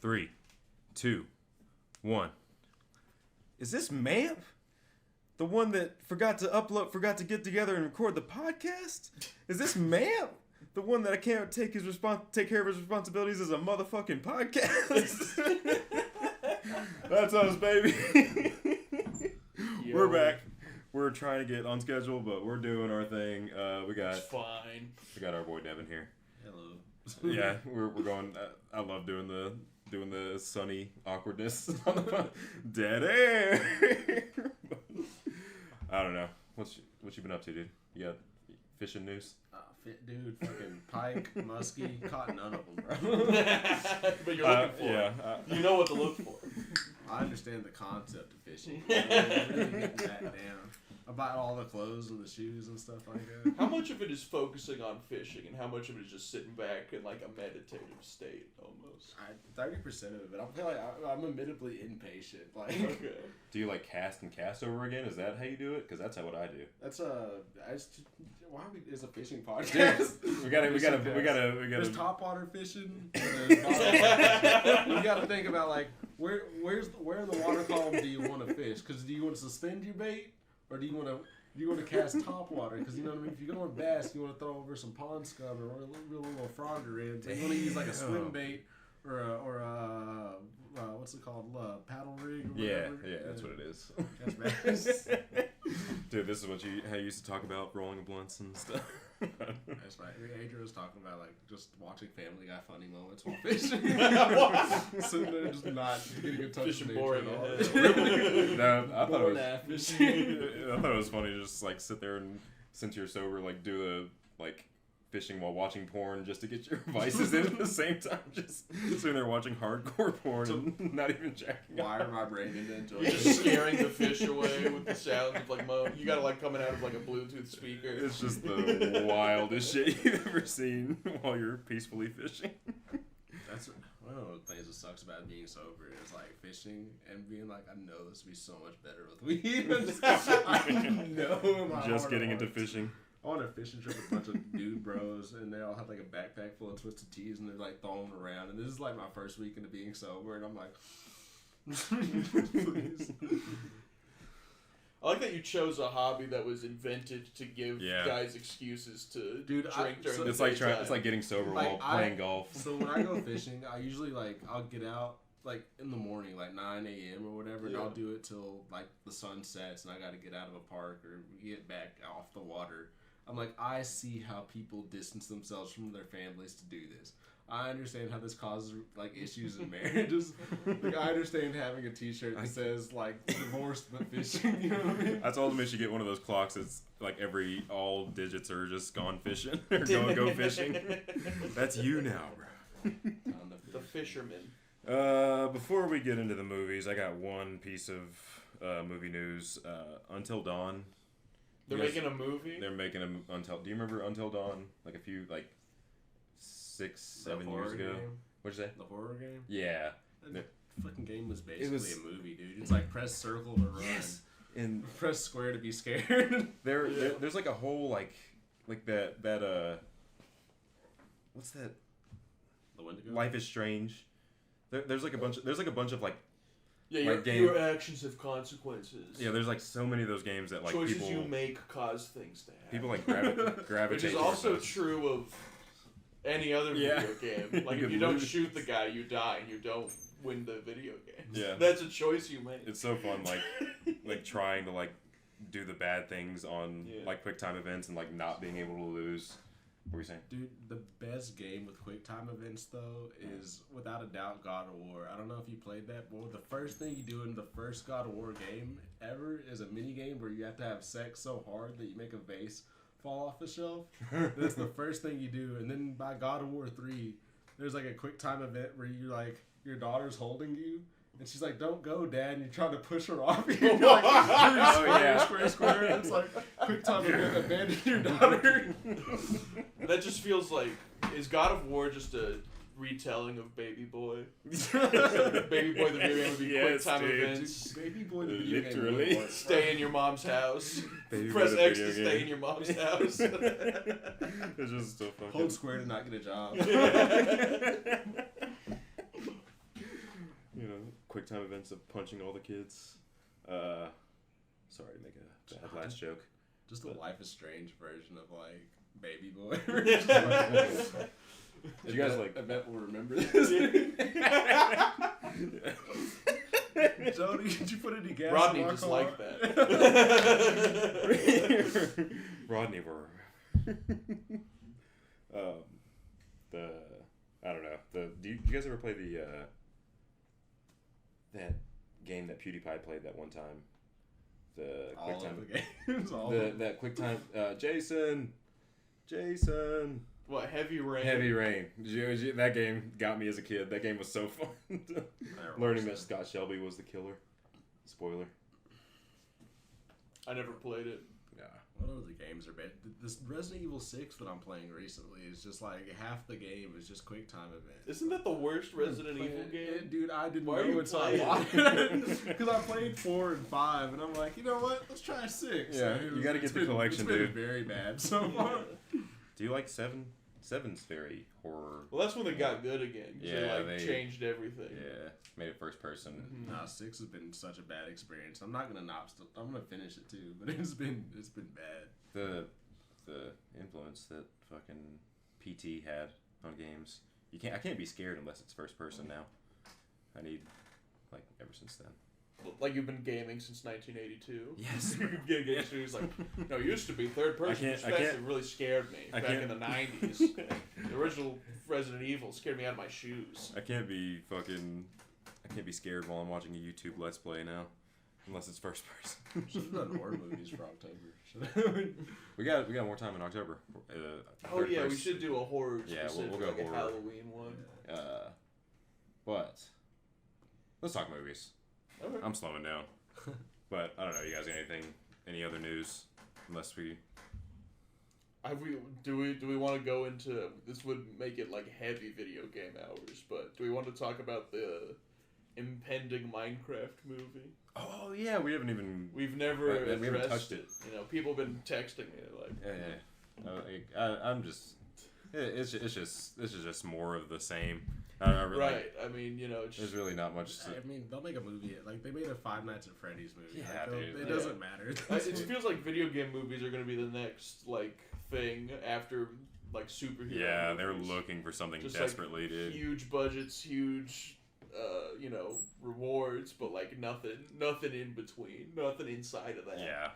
3, 2, 1. Is this MAMP? The one that forgot to get together and record the podcast? Is this MAMP? The one that I can't take care of his responsibilities as a motherfucking podcast? That's us, baby. We're back. We're trying to get on schedule, but we're doing our thing. It's fine. We got our boy Devin here. Hello. Yeah, we're going. I love doing the sunny awkwardness on the dead air. I don't know. What you been up to, dude? You got fishing news? Dude, fucking pike, muskie, caught none of them, bro. But you're looking for it. You know what to look for. I understand the concept of fishing. I'm really getting that down. I buy all the clothes and the shoes and stuff like that. How much of it is focusing on fishing, and how much of it is just sitting back in like a meditative state, almost? 30% of it. I feel like I'm admittedly impatient. Like, okay. Do you like cast over again? Is that how you do it? Because that's what I do. That's why are we? It's a fishing podcast. we gotta. There's topwater fishing. There's bottom. You gotta think about like where in the water column do you want to fish? Because do you want to suspend your bait? Or do you want to cast top water? Because you know what I mean. If you're going bass, you want to throw over some pond scum or a little frogger in. So you want to use like a swim bait or a what's it called? Paddle rig. Or yeah, whatever. that's what it is. That's bass. Dude, this is how you used to talk about rolling blunts and stuff. That's right. Adrian was talking about like just watching Family Guy funny moments while fishing. Sitting there just not getting in touch with nature at all. No, I thought it was funny to just like sit there and since you're sober, like do the like fishing while watching porn just to get your vices in at the same time. Just sitting there watching hardcore porn and not even checking. Wire my brain into You're just scaring the fish away with the sounds of like you gotta like coming out of like a Bluetooth speaker. It's just the wildest shit you've ever seen while you're peacefully fishing. That's one of the things that sucks about being sober is like fishing and being like, I know this would be so much better with weed. I know. Just getting into fishing. I went on a fishing trip with a bunch of dude bros, and they all had like a backpack full of Twisted Teas, and they're like throwing them around. And this is like my first week into being sober, and I'm like, please. I like that you chose a hobby that was invented to give guys excuses to drink during the daytime. It's like getting sober while playing golf. So when I go fishing, I usually I'll get out like in the morning, like 9 a.m. or whatever, and I'll do it till like the sun sets, and I got to get out of a park or get back off the water. I'm like, I see how people distance themselves from their families to do this. I understand how this causes like issues in marriages. Like, I understand having a T-shirt that says like divorced but fishing. You know what I mean? I told them they should get one of those clocks. It's like all digits are just gone fishing or go fishing. That's you now, bro. The fisherman. Before we get into the movies, I got one piece of movie news. Until Dawn. They're making a movie? They're making do you remember Until Dawn? Like a few, 6-7 years ago. Game? What'd you say? The horror game? Yeah. The fucking game was basically a movie, dude. It's like press circle to run. Yes. And press square to be scared. There's like a whole like that what's that? The Wendigo? Life is Strange. There's like a bunch of like your actions have consequences. Yeah, there's like so many of those games that like choices people, you make cause things to happen. People like gravitate. Which is also true of any other video game. Like if you don't shoot the guy, you die, and you don't win the video game. Yeah, that's a choice you make. It's so fun, like trying to like do the bad things on like quick time events and like not being able to lose. What were you saying? Dude, the best game with quick time events, though, is without a doubt God of War. I don't know if you played that, but the first thing you do in the first God of War game ever is a mini game where you have to have sex so hard that you make a vase fall off the shelf. That's the first thing you do. And then by God of War 3, there's like a quick time event where you're like, your daughter's holding you. And she's like, "Don't go, Dad!" And you're trying to push her off. You're like, square. And it's like, quick time event, abandon your daughter. That just feels like, is God of War just a retelling of Baby Boy? Baby Boy the video game would be quick time events. Baby Boy the video game. Literally. Stay in your mom's house. Baby Press Boy X to stay in your mom's house. It's just so fucking... Hold square to not get a job. time events of punching all the kids. Sorry to make a bad last joke. Just a Life is Strange version of like Baby Boy. Did you guys like? I bet we'll remember this. Jody, did you put any gas? Rodney in our just car? like that. Rodney were. I don't know. Do you guys ever play the that game that PewDiePie played that one time? The quick time. That quick time. Jason. What, Heavy Rain? Heavy Rain. That game got me as a kid. That game was so fun. Learning that Scott Shelby was the killer. Spoiler. I never played it. Yeah. What other games are bad? This Resident Evil 6 that I'm playing recently is just like half the game is just quick time events. Isn't that the worst Resident Evil game? Dude, I didn't Why are know you until I playing? bought it. Because I played 4 and 5, and I'm like, you know what? Let's try 6. Yeah, you gotta get the collection, it's been dude. very bad so far. Do you like 7? 7's very horror. Well, that's when they got good again. 'Cause Yeah, they changed everything. Yeah, made it first person. Mhm. Nah, 6 has been such a bad experience. I'm not gonna I'm gonna finish it too, but it's been bad. The influence that fucking PT had on games. I can't be scared unless it's first person now. I need like ever since then. Like you've been gaming since 1982. Yes. He's like, no, it used to be third person. I can't- It really scared me back in the 90s. The original Resident Evil scared me out of my shoes. I can't be scared while I'm watching a YouTube Let's Play now. Unless it's first person. Should have done horror movies for October. We got more time in October. Oh yeah, we should do a horror Yeah, specific, we'll go like horror. a Halloween one. But let's talk movies. Okay. I'm slowing down. But I don't know. You guys got any other news? Unless we. Do we want to go into this? Would make it like heavy video game hours, but do we want to talk about the impending Minecraft movie? Oh yeah, we haven't even. We've never addressed we haven't touched it. You know, people have been texting me like. Yeah. I'm just. It's just more of the same. I really, Right. I mean, you know, it's there's really not much. I mean, they'll make a movie. Like they made a Five Nights at Freddy's movie. Yeah, like, dude. It doesn't matter. It feels like video game movies are going to be the next like thing after like superhero. Yeah, they're movies. looking for something Just, desperately, like, dude. Huge budgets, huge, you know, rewards, but like nothing in between, nothing inside of that. Yeah.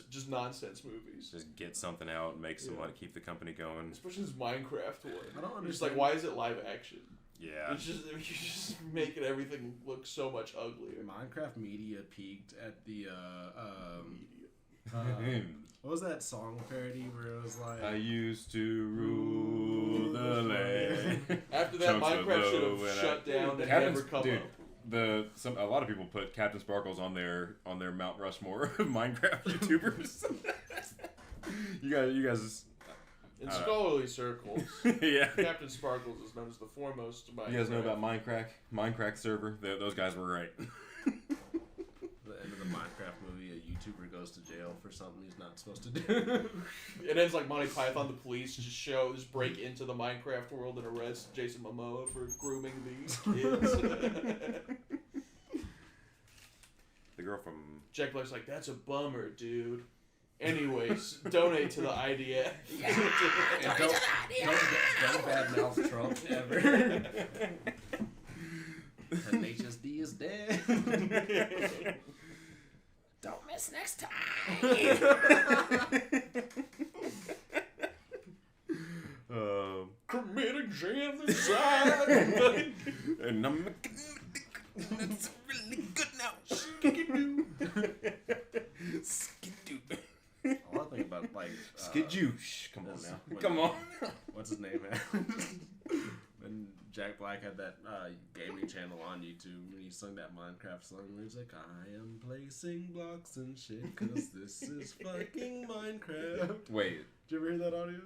Just nonsense movies. Just get something out, make some money, keep the company going. Especially this Minecraft one. I don't understand. It's like, why is it live action? Yeah. It's just you're just making everything look so much uglier. Minecraft media peaked at the Media. what was that song parody where it was like I used to rule the land. After that, Chunks of Minecraft should low have and shut down and Captain's- never come dude, up. A lot of people put Captain Sparkles on their Mount Rushmore of Minecraft YouTubers. you guys. In scholarly circles, Yeah. Captain Sparkles is known as the foremost Minecraft. You guys know about Minecraft server? Those guys were right. the end of the Minecraft movie, a YouTuber goes to jail for something he's not supposed to do. It ends like Monty Python. The police just break into the Minecraft world and arrest Jason Momoa for grooming these kids. The girl from Jack Black's like, that's a bummer, dude. Anyways, donate to the IDF. And don't badmouth Trump ever. HSD is dead. Don't miss next time. Committing genocide. And I'm That's really good now. Skidoo. Skidoo. All I think about like Skidoosh. Come on this- now. when- Come on. What's his name? When Jack Black had that gaming channel on YouTube, and he sung that Minecraft song where he's like, "I am placing blocks and shit, 'cause this is fucking Minecraft." Wait, Did you ever hear that audio?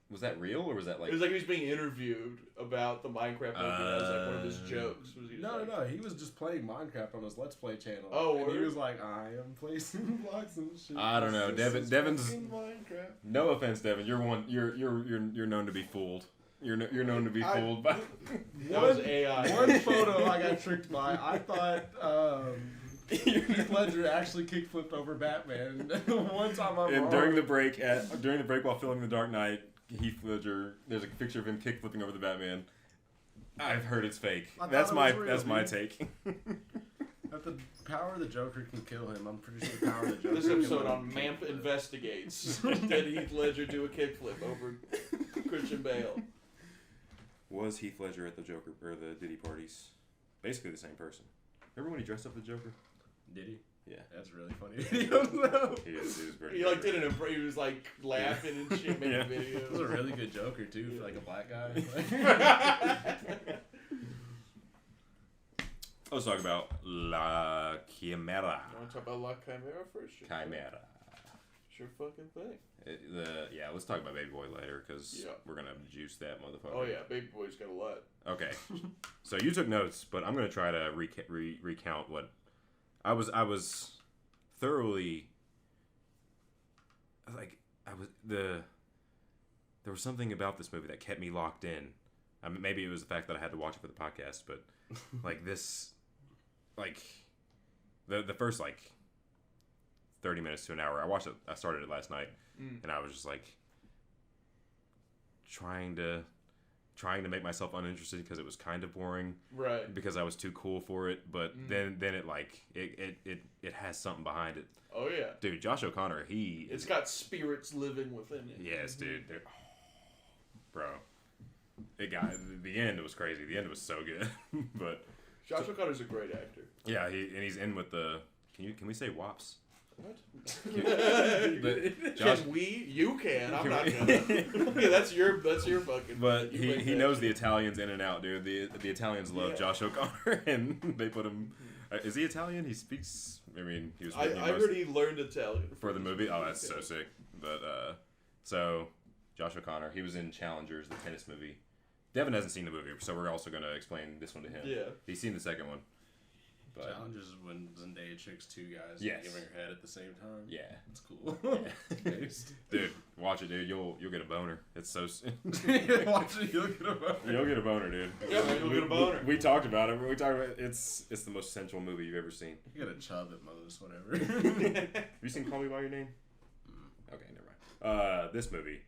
was that real or was that like? It was like he was being interviewed about the Minecraft movie. That was like one of his jokes. Was he No, like, no, he was just playing Minecraft on his Let's Play channel. Oh, and he word? was like, "I am placing blocks and shit." I don't know. This is Devin's- fucking Minecraft. No offense, Devin. You're known to be fooled. You're known to be fooled by. That was AI. One photo I got tricked by. I thought Heath Ledger actually kickflipped over Batman. One time I'm wrong. During the break while filming The Dark Knight, Heath Ledger, there's a picture of him kickflipping over the Batman. I've heard it's fake. That's my take. If the power of the Joker can kill him, I'm pretty sure the power of the Joker This can episode kill on him. MAMP investigates. Did Heath Ledger do a kickflip over Christian Bale? Was Heath Ledger at the Joker or the Diddy parties? Basically the same person. Remember when he dressed up the Joker? Did he? Yeah. That's really funny. He was Pretty He like did an he was like laughing and shit, making videos. a really good Joker too, for like a black guy. Let's talk about La Chimere. You want to talk about La Chimera first? Chimera. It's your fucking thing. Let's talk about Baby Boy later because we're gonna juice that motherfucker. Oh yeah, Baby Boy's got a lot. Okay, so you took notes, but I'm gonna try to recount what I was thoroughly like. There was something about this movie that kept me locked in. I mean, maybe it was the fact that I had to watch it for the podcast, but like this, like the first like 30 minutes to an hour. I started it last night, and I was just like trying to make myself uninterested because it was kind of boring, right? Because I was too cool for it. But then it like it has something behind it. Oh yeah, dude. Josh O'Connor, it's got spirits living within it. Yes, dude. Bro, the end was crazy. The end was so good, but Josh O'Connor's a great actor. Yeah, he's in with the. Can we say WAPs? What? Josh, can we? You can. I'm not gonna. Yeah, that's your fucking. But he knows the Italians in and out, dude. The Italians love Josh O'Connor, and they put him. Is he Italian? He speaks. I mean, he was. I heard he learned Italian for the movie. Oh, that's so sick. But so Josh O'Connor, he was in Challengers, the tennis movie. Devin hasn't seen the movie, so we're also gonna explain this one to him. Yeah, he's seen the second one. But Challengers is when Zendaya tricks two guys giving her head at the same time. Yeah, it's cool. Yeah. Dude, watch it, dude. You'll get a boner. It's so. Watch it, you'll get a boner. You'll get a boner, dude. Yeah, you'll get a boner. We talked about it. It's the most sensual movie you've ever seen. You got a chub at most, whatever. Have you seen Call Me by Your Name? Okay, never mind. This movie,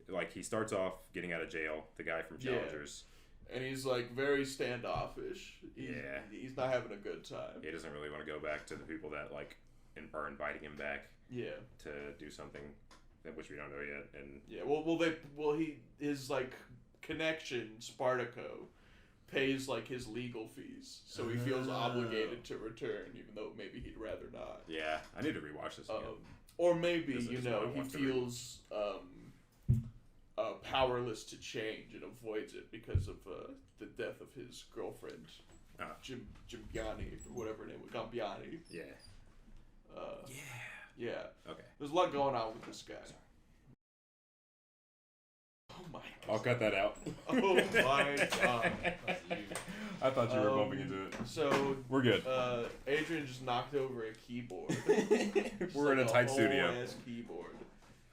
like he starts off getting out of jail. The guy from Challengers. And he's like very standoffish. He's not having a good time. He doesn't really want to go back to the people that like are inviting him back. Yeah. To do something, which we don't know yet. And his like connection Spartaco pays like his legal fees, so he feels obligated to return, even though maybe he'd rather not. Yeah, I need to rewatch this again. Or maybe he feels powerless to change and avoids it because of the death of his girlfriend, Gimbiani, or whatever her name was, Gambiani. Yeah. Yeah. Okay. There's a lot going on with this guy. Oh my god. I'll cut that out. Oh my god. I thought you were bumping into it. So we're good. Adrian just knocked over a keyboard. We're in a tight studio. Whole ass keyboard.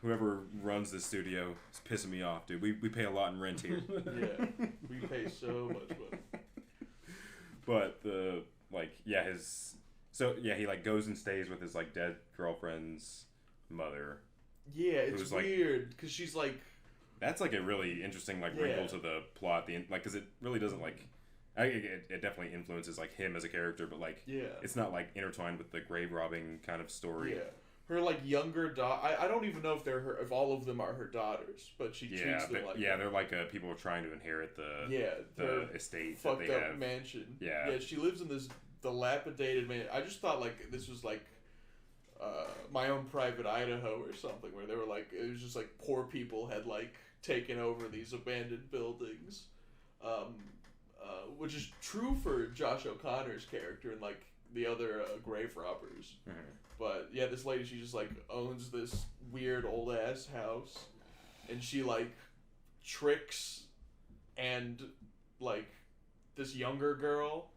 Whoever runs this studio is pissing me off, dude. We pay a lot in rent here. Yeah, we pay so much money. But he like goes and stays with his like dead girlfriend's mother. Yeah, it's weird because she's like. That's like a really interesting like wrinkle to the plot. Because it really doesn't like. It definitely influences like him as a character, but like it's not like intertwined with the grave robbing kind of story. Yeah. Her like younger daughter. I don't even know if all of them are her daughters, but she treats them like they're like people trying to inherit the estate fucked that they up have. mansion. Yeah, she lives in this dilapidated mansion. I just thought like this was like My Own Private Idaho or something, where they were like it was just like poor people had like taken over these abandoned buildings, which is true for Josh O'Connor's character and like the other grave robbers. Mm-hmm. But yeah, this lady, she just like owns this weird old ass house, and she like tricks and like this younger girl.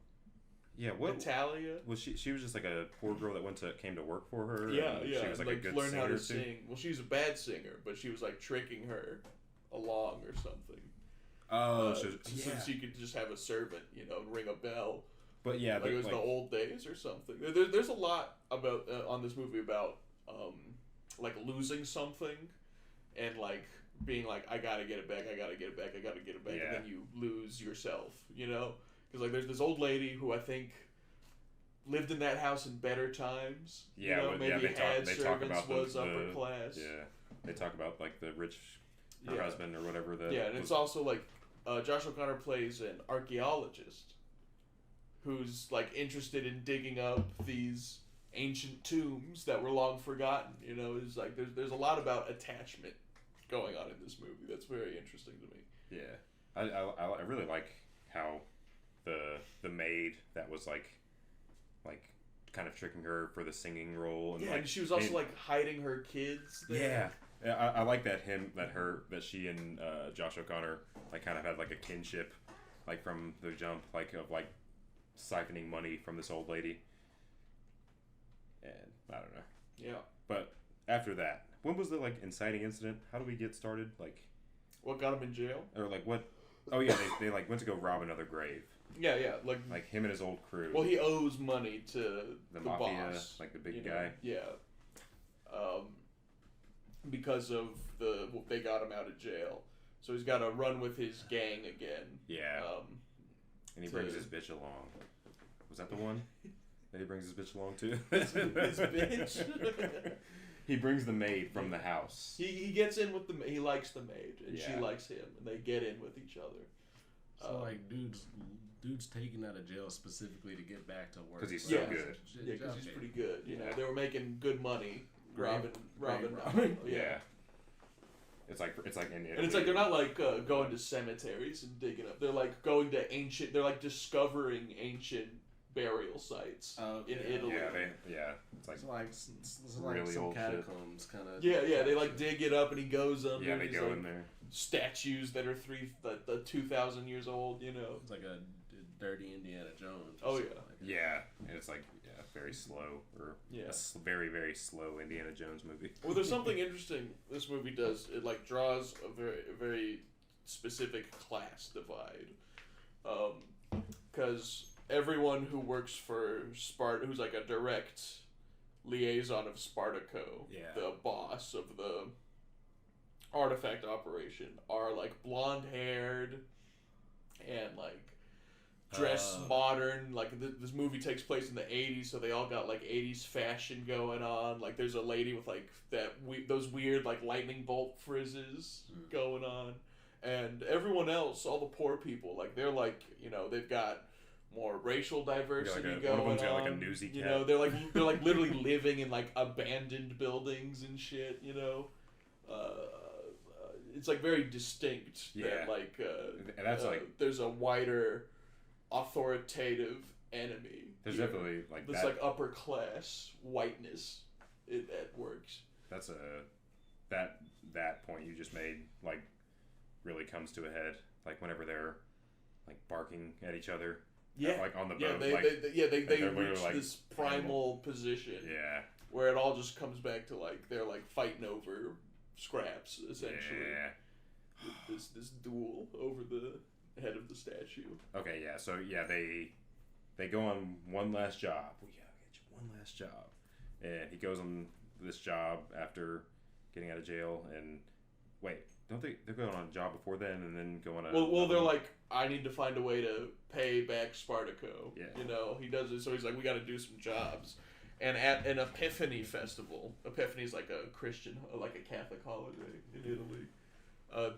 Yeah, what Natalia? Was she was just like a poor girl that came to work for her. Yeah. She was like a good learn singer how to too. sing. Well, she's a bad singer, but she was like tricking her along or something. Oh, so yeah. she could just have a servant, ring a bell. But yeah, Like it was the old days or something. There's a lot about on this movie about like losing something and like being like, I gotta get it back, I gotta get it back, I gotta get it back, and then you lose yourself, because like there's this old lady who I think lived in that house in better times. Maybe had servants, was upper class. Yeah, they talk about like the rich husband or whatever. And it's also like Josh O'Connor plays an archaeologist who's like interested in digging up these ancient tombs that were long forgotten. It's like there's a lot about attachment going on in this movie that's very interesting to me. Yeah, I really like how the maid that was like kind of tricking her for the singing role, and and she was also like hiding her kids there. Yeah, I like that she and Josh O'Connor like kind of had like a kinship, like from the jump, like of like siphoning money from this old lady. And I don't know. Yeah. But after that, when was the like inciting incident? How do we get started? Like, what got him in jail? Or like what? Oh yeah, they like went to go rob another grave. Yeah, like him and his old crew. Well, he owes money to the mafia, boss, like the big guy. Yeah. Because of they got him out of jail, so he's got to run with his gang again. Yeah. And he brings his bitch along. Was that the one? That he brings his bitch along too? his bitch. He brings the maid from the house. He gets in with he likes the maid, and she likes him, and they get in with each other. So like dude's taken out of jail specifically to get back to work. Because he's so good. Yeah, because he's pretty good. They were making good money. Robbing. Yeah. It's like in Italy. And it's like they're not like going to cemeteries and digging up. They're like going to ancient. They're like discovering ancient burial sites in Italy. It's like really some old catacombs kind of. Yeah. They like dig it up, and he goes under. Yeah, they go in there. Statues that are 2,000 years old. It's like a dirty Indiana Jones. Oh yeah. Yeah, and it's like very slow a very very slow Indiana Jones movie. Well, there's something interesting this movie does. It like draws a very specific class divide, because everyone who works for Sparta, who's like a direct liaison of Spartaco, the boss of the artifact operation, are like blonde haired and like dress modern. Like this movie takes place in the 80s, so they all got like 80s fashion going on. Like there's a lady with like those weird like lightning bolt frizzes going on, and everyone else, all the poor people, like they're like they've got more racial diversity going one of them's on. got like a newsy cat. They're like literally living in like abandoned buildings and shit. It's like very distinct. Yeah. That, like and that's there's a wider authoritative enemy. There's here. definitely like this that. like upper class whiteness. That works. That's that point you just made like really comes to a head. Like whenever they're like barking at each other. Yeah. Like on the yeah, boat. They reach like, this primal position. Yeah. Where it all just comes back to like they're like fighting over scraps essentially. Yeah. This duel over the head of the statue. Okay, yeah. So yeah, they go on one last job. We gotta get you one last job, and he goes on this job after getting out of jail. And wait, don't they're going on a job before then, and then go on a well they're like, I need to find a way to pay back Spartaco. Yeah. He does it, so he's like, we got to do some jobs. And at an Epiphany festival, Epiphany is like a Christian, like a Catholic holiday in Italy.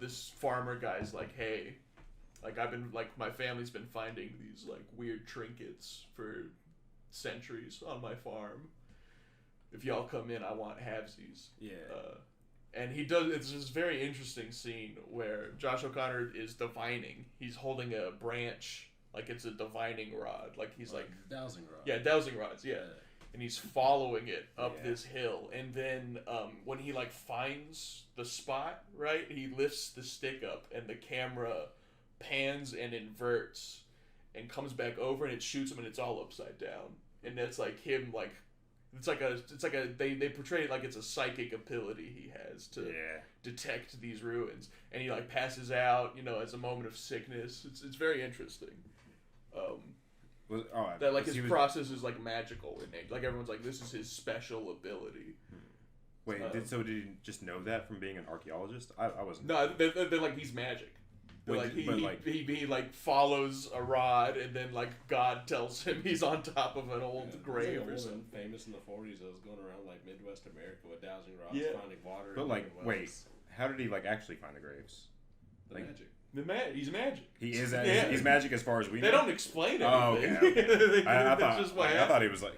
This farmer guy's like, hey, like my family's been finding these like weird trinkets for centuries on my farm. If y'all come in, I want halvesies. Yeah. And he does. It's this very interesting scene where Josh O'Connor is divining. He's holding a branch, like it's a divining rod. Like he's like dowsing rod. Yeah, dowsing rods. Yeah. And he's following it up this hill, and then when he like finds the spot, right, he lifts the stick up, and the camera pans and inverts, and comes back over, and it shoots him, and it's all upside down, and that's like him like It's like a they portray it like it's a psychic ability he has to detect these ruins, and he like passes out, as a moment of sickness. It's very interesting. That like his process is like magical and like everyone's like this is his special ability. Wait, did you just know that from being an archaeologist? I wasn't. No, they're like he's magic. He like follows a rod, and then like God tells him he's on top of an old grave or something. Famous in the 40s that was going around like Midwest America with dowsing rods, finding water. But like, wait, how did he like actually find the graves? Magic. He's magic. He is. He's magic as far as we know. They don't explain anything. Oh, okay. I thought he was like.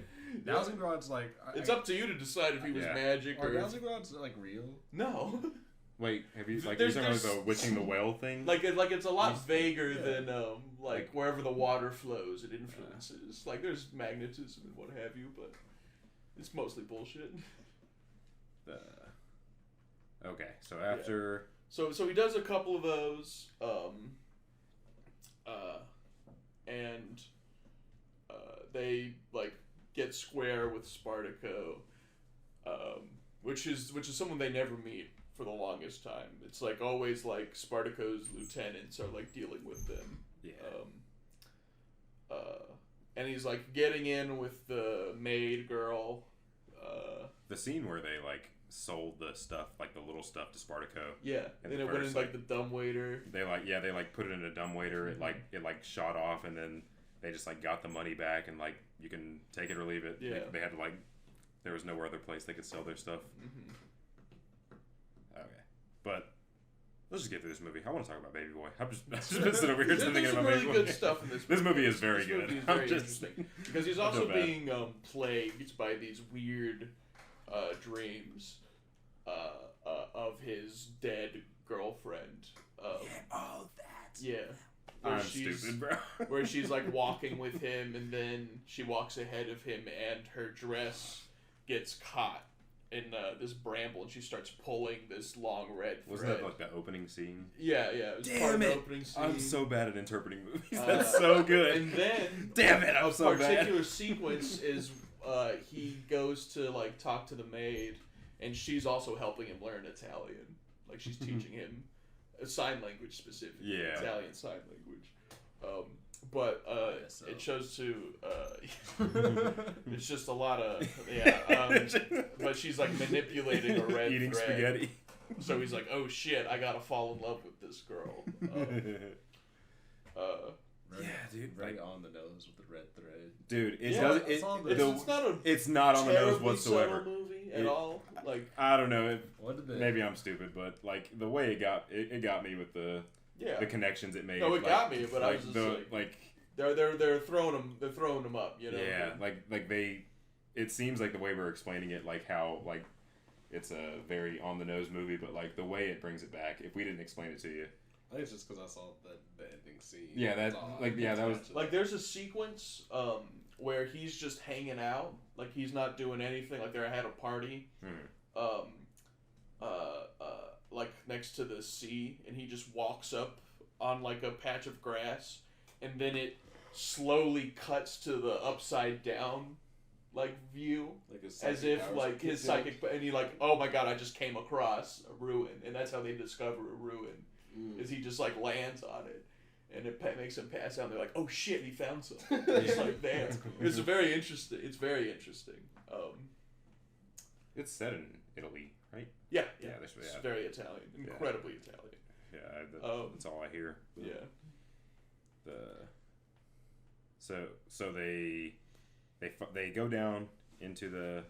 Dowsing rods, like it's up to you to decide if he was magic or. Are dowsing rods like real? No. Wait, have you like you're talking about the witching the well thing? Like it's a lot vaguer than like wherever the water flows it influences. Like there's magnetism and what have you, but it's mostly bullshit. Okay, so after so he does a couple of those, and they like get square with Spartaco, which is someone they never meet. For the longest time, it's like always like Spartaco's lieutenants are like dealing with them. Yeah. And he's like getting in with the maid girl. The scene where they like sold the stuff, like the little stuff, to Spartaco. Yeah. And then it went in like the dumbwaiter. They put it in a dumbwaiter. It shot off, and then they just like got the money back, and like you can take it or leave it. Yeah. They had to there was no other place they could sell their stuff. Mm-hmm. Okay, but let's just get through this movie. I want to talk about Baby Boy. I've just been sitting over here thinking about Baby Boy. There's really good stuff in this movie. This movie is very good. Movie is very interesting because he's also being plagued by these weird dreams of his dead girlfriend. I'm stupid, bro. Where she's like walking with him, and then she walks ahead of him, and her dress gets caught in this bramble, and she starts pulling this long red thread. Wasn't that like the opening scene? Yeah. It was part of the opening scene. I'm so bad at interpreting movies. That's so good. And then, damn it, I'm so bad. A particular sequence is he goes to like talk to the maid, and she's also helping him learn Italian. Like she's teaching him sign language specifically, Italian sign language. It shows to it's just a lot of but she's like manipulating a red eating thread. spaghetti. So he's like, oh shit, I gotta fall in love with this girl. Dude, very on the nose with the red thread. Dude, it's not on the nose whatsoever. Subtle movie at all. Like I don't know. Maybe I'm stupid, but like the way it got me with the connections it made. No, it got me, but I was just like they're throwing them up, you know. Yeah, like they. It seems like the way we're explaining it, like how like it's a very on the nose movie, but like the way it brings it back. If we didn't explain it to you. I think it's just because I saw the ending scene. Yeah, that was like there's a sequence where he's just hanging out, like he's not doing anything. Like they're at a party, like next to the sea, and he just walks up on like a patch of grass, and then it slowly cuts to the upside down like view, like as if like his psychic, and he like, oh my god, I just came across a ruin, and that's how they discover a ruin. Is he just like lands on it, and it makes him pass out. And they're like, "Oh shit, he found something." It's like, damn, it's very interesting. It's very interesting. It's set in Italy, right? Yeah. It's very Italian, incredibly Italian. Yeah, that's all I hear. So they go down into the.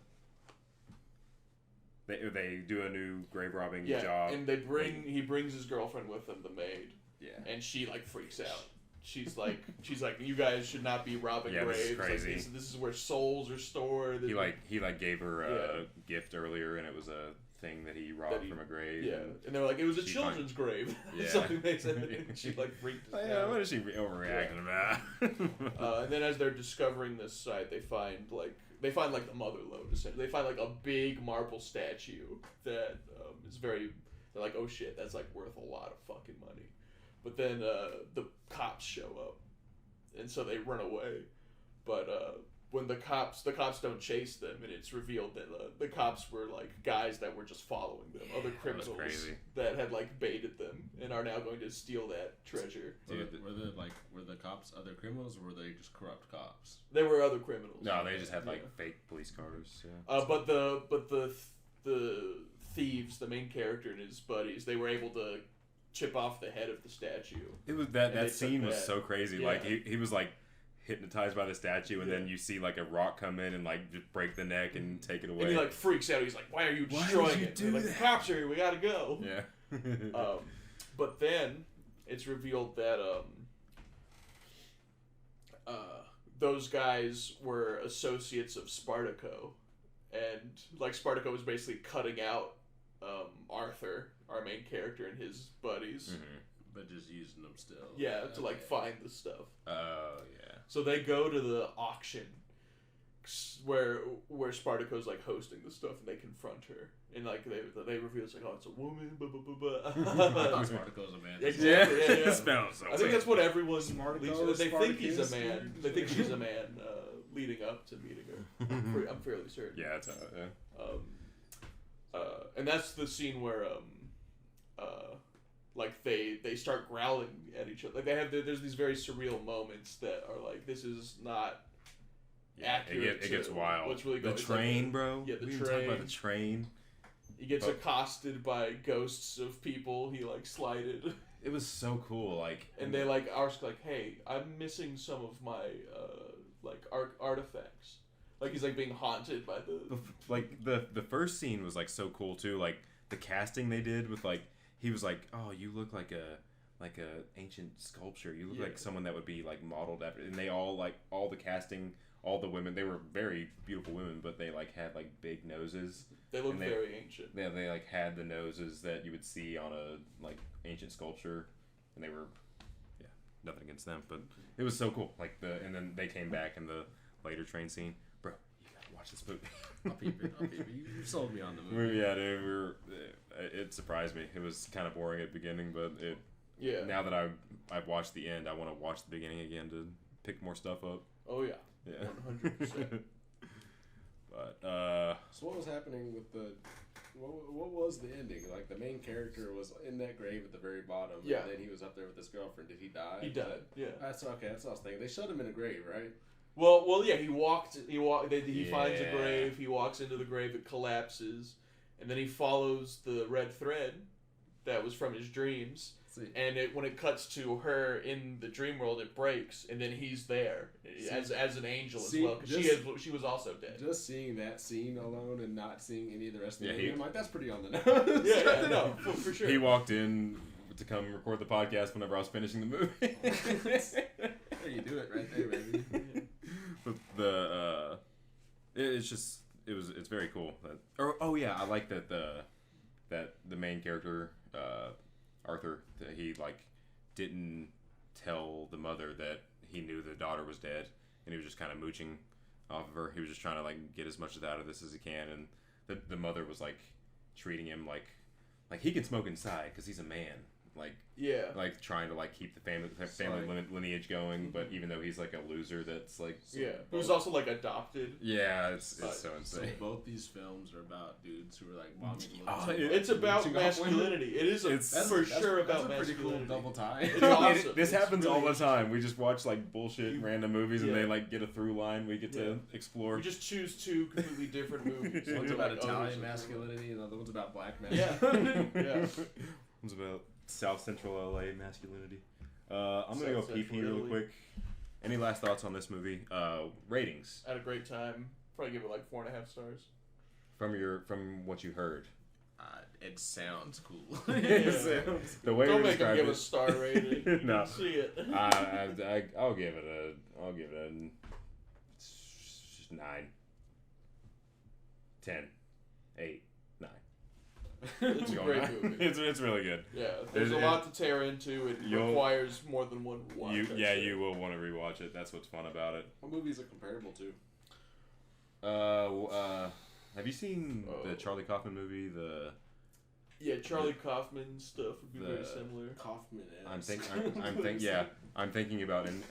They do a new grave robbing job. And he brings his girlfriend with him, the maid. Yeah. And she like freaks out. She's like, you guys should not be robbing graves. This is crazy. Like, this is where souls are stored. He gave her a gift earlier, and it was a thing that he robbed from a grave. Yeah. And they were like, it was a children's grave. Something they said. And she like freaked out. Yeah. What is she overreacting about? And then as they're discovering this site, they find like the mother lode. They find like a big marble statue that is very. They're like, oh shit, that's like worth a lot of fucking money. But then the cops show up, and so they run away. But when the cops don't chase them, and it's revealed that the cops were like guys that were just following them, other criminals that had like baited them and are now going to steal that treasure. Were the cops other criminals, or were they just corrupt cops? They were other criminals. No, they just had like fake police cars. Yeah. But the thieves, the main character and his buddies, they were able to chip off the head of the statue. It was that scene was so crazy. Yeah. Like he was like hypnotized by the statue, and then you see like a rock come in and like just break the neck and take it away. And he like freaks out. He's like, "Why are you destroying it?" Like, the cops are here. We gotta go. Yeah. But then it's revealed that those guys were associates of Spartaco, and like Spartaco was basically cutting out Arthur, our main character, and his buddies. Mm-hmm. But just using them still. Yeah, to like find the stuff. Oh yeah. So they go to the auction where Spartaco's like hosting the stuff, and they confront her, and like they reveal it's like, oh, it's a woman. Blah, blah, blah, blah. Spartaco's a man. Exactly. Yeah. It smells so I think that's what everyone Spartaco, they think he's a man. They think she's a man leading up to meeting her. I'm fairly certain. Yeah, it's and that's the scene where like they start growling at each other. Like there's these very surreal moments that are like, this is not accurate. It gets wild. What's really the going train, bro. Yeah, the we train. talk about the train. He gets accosted by ghosts of people he like slighted. It was so cool, like. And they like ask like, hey, I'm missing some of my like artifacts. Like he's like being haunted by the. Like the first scene was like so cool too. Like the casting they did with like, he was like, oh, you look like a ancient sculpture. You look like someone that would be like modeled after. And they all like all the casting, all the women, they were very beautiful women, but they like had like big noses. They look very ancient. Yeah, they like had the noses that you would see on a like ancient sculpture, and they were, nothing against them, but it was so cool. Like and then they came back in the later train scene. Bro, you gotta watch this movie. I'll peep it. You sold me on the movie. Yeah, dude, it surprised me. It was kind of boring at the beginning, but now that I've watched the end, I want to watch the beginning again to pick more stuff up. Oh yeah. Yeah. 100%. But so what was happening with what was the ending? Like the main character was in that grave at the very bottom, and then he was up there with his girlfriend. Did he die? He died. Yeah. That's okay. That's what I was thinking. They showed him in a grave, right? Well, yeah. He walked. He finds a grave. He walks into the grave. It collapses, and then he follows the red thread that was from his dreams. And when it cuts to her in the dream world, it breaks, and then he's there as an angel as well, because she was also dead. Just seeing that scene alone and not seeing any of the rest of the movie, I'm like, that's pretty on the nose. No, for sure. He walked in to come record the podcast whenever I was finishing the movie. There you do it right there, baby. But it's very cool. I like that the main character. Arthur, that he like didn't tell the mother that he knew the daughter was dead, and he was just kind of mooching off of her. He was just trying to like get as much out of this as he can, and the mother was like treating him like he can smoke inside because he's a man, like trying to like keep the family lineage going, but even though he's like a loser, that's like who's also like adopted. Yeah, it's so insane. So both these films are about dudes who are like bombing. It's about masculinity. It is for sure about masculinity. That's a pretty cool double tie. It's awesome. This happens really all the time. We just watch like bullshit random movies, and they like get a through line. We get to explore. We just choose two completely different movies. One's about Italian masculinity, and the other one's about black masculinity. Yeah. One's about South Central LA masculinity. I'm gonna go pee real quick. Any last thoughts on this movie? Ratings. I had a great time. Probably give it like 4.5 stars. From what you heard. It sounds cool. The way Don't we make him give it, a star rating. No, see it. I'll give it a 9, 10, 8, 9. It's a great movie. It's really good. Yeah, there's a lot to tear into. It requires more than one watch. You will want to rewatch it. That's what's fun about it. What movies are comparable to? Have you seen the Charlie Kaufman movie? Yeah, Charlie Kaufman stuff would be very similar. Kaufman. I'm thinking of ending things. Yeah, I'm thinking of ending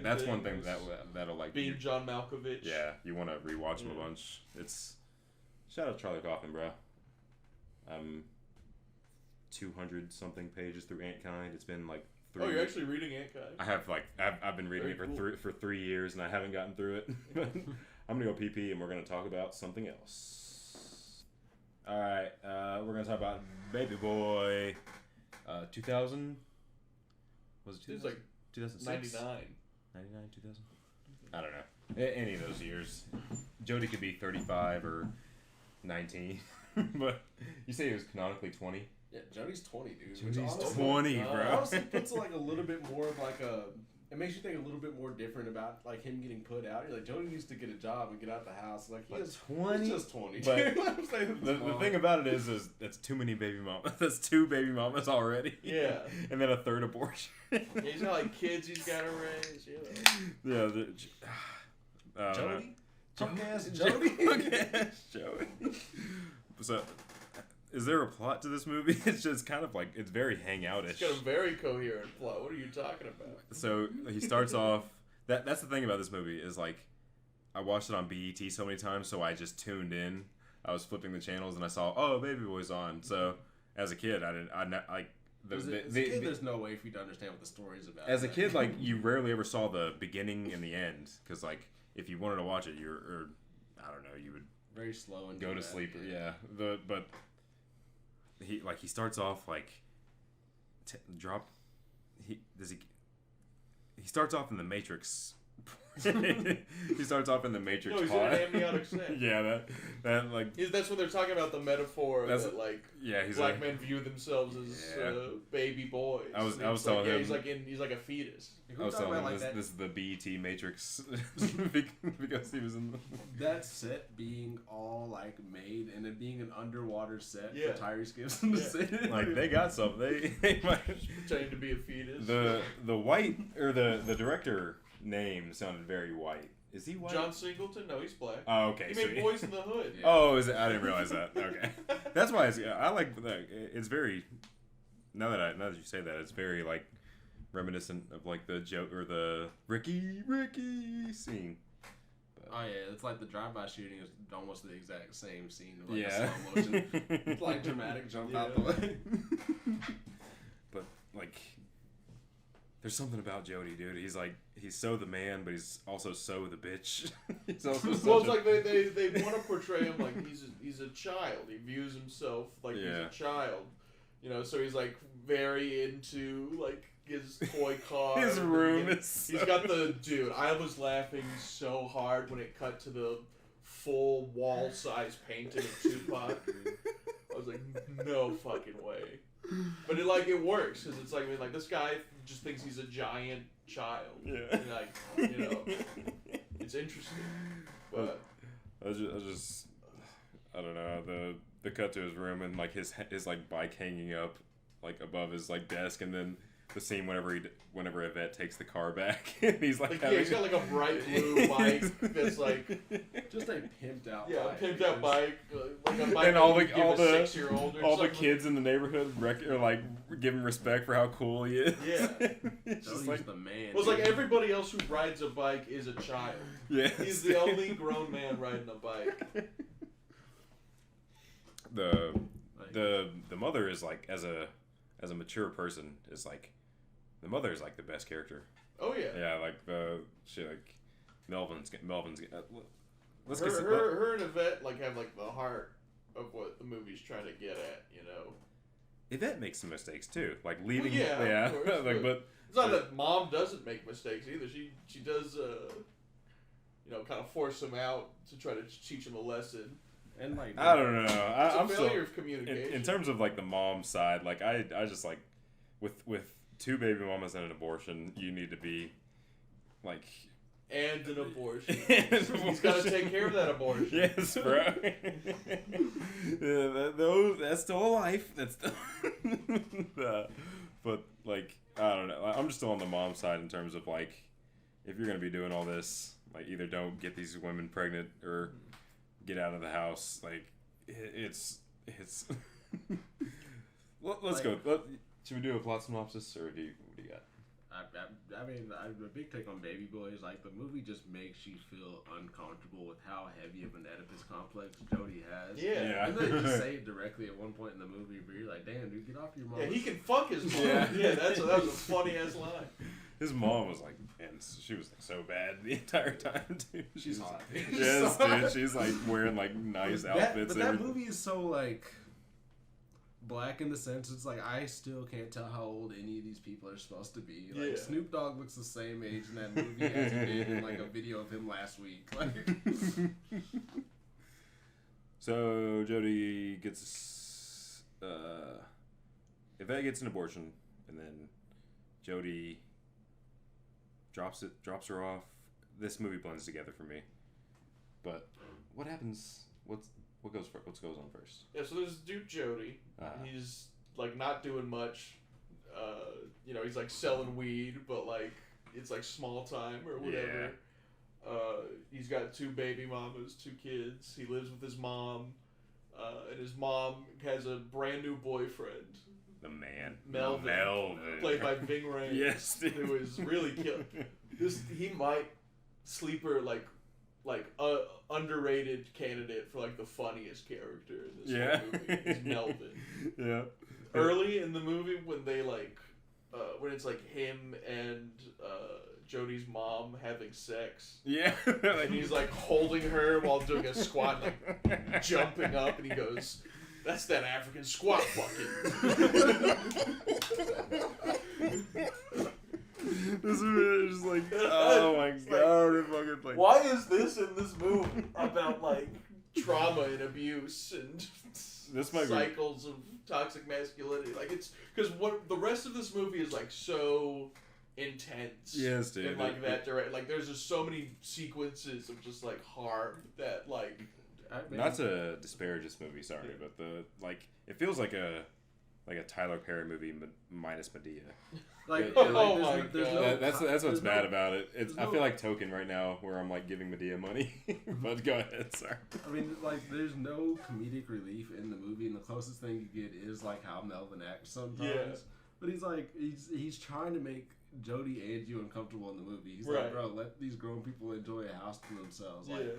that's one things. thing that'll like Being John Malkovich. Yeah, you want to rewatch him a bunch. It's shout out Charlie Kaufman, bro. 200 something pages through Antkind. It's been like 3. Oh, you're actually reading Antkind? I have I've been reading Very it for 3 years and I haven't gotten through it. I'm gonna go pee and we're gonna talk about something else. All right, we're gonna talk about Baby Boy. 2000. Was it 2000? It was like 2006? 99. 99, 2000? I don't know. Any of those years. Jodie could be 35 or 19. But you say he was canonically 20? Yeah, Jodie's 20, dude. Jodie's Which 20, bro. honestly puts like a little bit more of like a. It makes you think a little bit more different about like him getting put out. You're like, Jodie needs to get a job and get out the house. Like he's 20? He's just 20. But I'm saying the thing about it is that's too many baby mamas. That's 2 baby mamas already. Yeah. And then a 3rd abortion. Yeah, he's got like kids he's got to raise. You know. Yeah. Jodie? Punk ass Jodie. Jodie. So, is there a plot to this movie? It's just kind of like, it's very hangout-ish. It's got a very coherent plot. What are you talking about? So, he starts off, that's the thing about this movie, is like, I watched it on BET so many times, so I just tuned in. I was flipping the channels and I saw, oh, Baby Boy's on. So, as a kid, there's no way for you to understand what the story's about. As a kid, like, you rarely ever saw the beginning and the end. Because, like, if you wanted to watch it, I don't know, you would very slow and go to sleep. Yeah. But he starts off like he starts off in the Matrix. He starts off in the Matrix. No, he's in an amniotic sac. Yeah, that like that's when they're talking about the metaphor that like he's black like, men view themselves as baby boys. I was like, telling him he's like a fetus. I was telling him this is the BET Matrix because he was in that set being all like made and it being an underwater set Yeah. for Tyrese Gibson to sit in. like they got something. They might Pretending to be a fetus. the white or the director name sounded very white. Is he white? John Singleton? No, he's black. Oh, okay. He made Boys in the Hood. Yeah. Oh, is it? I didn't realize that. Okay, that's why I like that. It's very. Now that you say that, it's very like reminiscent of like the joke or the Ricky scene. But, Oh yeah, it's like the drive-by shooting is almost the exact same scene. Of like yeah. a slow motion, it's like dramatic jump out the way. But like, there's something about Jody, dude. He's so the man, but he's also so the bitch. He's also Well, it's like they want to portray him like he's a child. He views himself like he's a child. You know, so he's like very into like his toy car. His room is. He's got the dude. I was laughing so hard when it cut to the full wall size painting of Tupac. I was like, no fucking way. But it works because it's like this guy just thinks he's a giant child. Yeah. And it's interesting. But I just I don't know the cut to his room and like his like bike hanging up like above his like desk, and then the scene whenever Yvette takes the car back and he's like he's got like a bright blue bike that's like just a pimped out bike. Pimped out bike, like a bike and all that you give a 6-year-old or all the something. kids in the neighborhood are like give him respect for how cool he is. Yeah. It's just like the man. Well, it's like everybody else who rides a bike is a child. yeah. He's the only grown man riding a bike. The mother is like as a mature person is like the mother is like the best character. Oh yeah. Yeah, like the shit like Melvin's. Let's her and Yvette like have like the heart of what the movie's trying to get at, you know. Yvette makes some mistakes too, like leaving. Well, yeah, of course, like but it's not that mom doesn't make mistakes either. She does kind of force him out to try to teach him a lesson. And like I don't know. It's I'm a failure still of communication. in terms of like the mom side. Like I just like with 2 baby mamas and an abortion, you need to be like. And an abortion. He's got to take care of that abortion. Yes, bro. That's still a life. That's still. But like I don't know. I'm just still on the mom side in terms of like, if you're gonna be doing all this, like either don't get these women pregnant or get out of the house. Like it's It's. Let's go. Should we do a plot synopsis, or what do you got? I mean, a big take on Baby Boy is like the movie just makes you feel uncomfortable with how heavy of an Oedipus complex Jody has. Yeah. And they just say it directly at one point in the movie, but you're like, damn, dude, get off your mom. Yeah, he can fuck his mom. Yeah. That was a funny ass line. His mom was like, and she was like so bad the entire time, dude. She's hot. Yes, dude. She's like wearing like nice outfits. But that movie is so like black in the sense it's like I still can't tell how old any of these people are supposed to be. Like Snoop Dogg looks the same age in that movie as he did in like a video of him last week. Like, so Jody gets Yvette gets an abortion, and then Jody drops her off. This movie blends together for me. But what happens? What goes on first? Yeah, so there's dude Jody. He's like not doing much. He's like selling weed, but like it's like small time or whatever. Yeah. He's got 2 baby mamas, 2 kids. He lives with his mom, and his mom has a brand new boyfriend. The man, Melvin, played by Ving Rhames. Yes, dude. Who is really killed. He might sleeper like underrated candidate for like the funniest character in this whole movie is Melvin. Yeah. Early in the movie when they when it's like him and Jody's mom having sex. Yeah. And he's like holding her while doing a squat, like jumping up, and he goes, "That's that African squat fucking." This movie is just like, oh my god, it's fucking like. Why is this in this movie about like trauma and abuse and this might cycles of toxic masculinity? Like it's because what the rest of this movie is like so intense. Yes, dude. And like that direct, like there's just so many sequences of just like harm that like. Not to disparage this movie, sorry, but it feels like a Tyler Perry movie minus Medea. Like, that's what's bad about it. I feel like Token right now, where I'm like giving Medea money. But go ahead, sorry. I mean, like, there's no comedic relief in the movie, and the closest thing you get is like how Melvin acts sometimes. Yeah. But he's trying to make Jody and you uncomfortable in the movie. He's like, bro, let these grown people enjoy a house to themselves. Like,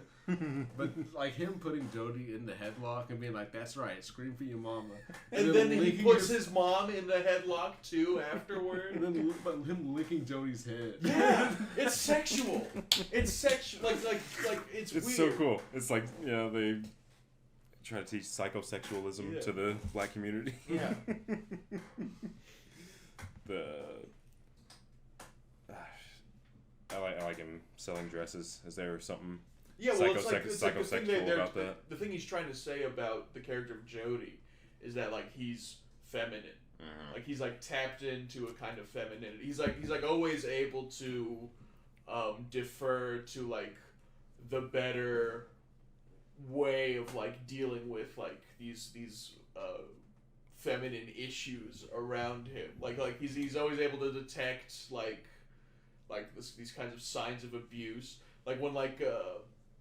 but like him putting Jody in the headlock and being like, "That's right, scream for your mama," and then he puts his mom in the headlock too afterward. And then him licking Jody's head. Yeah, it's sexual. It's sexual. Like it's weird. So cool. It's like they try to teach psychosexualism to the black community. Yeah. I like him selling dresses. Is there something psychosexual about that? The thing he's trying to say about the character of Jody is that like he's feminine. Uh-huh. Like he's like tapped into a kind of femininity. He's like always able to defer to like the better way of like dealing with like these feminine issues around him. Like he's always able to detect like these kinds of signs of abuse. Like when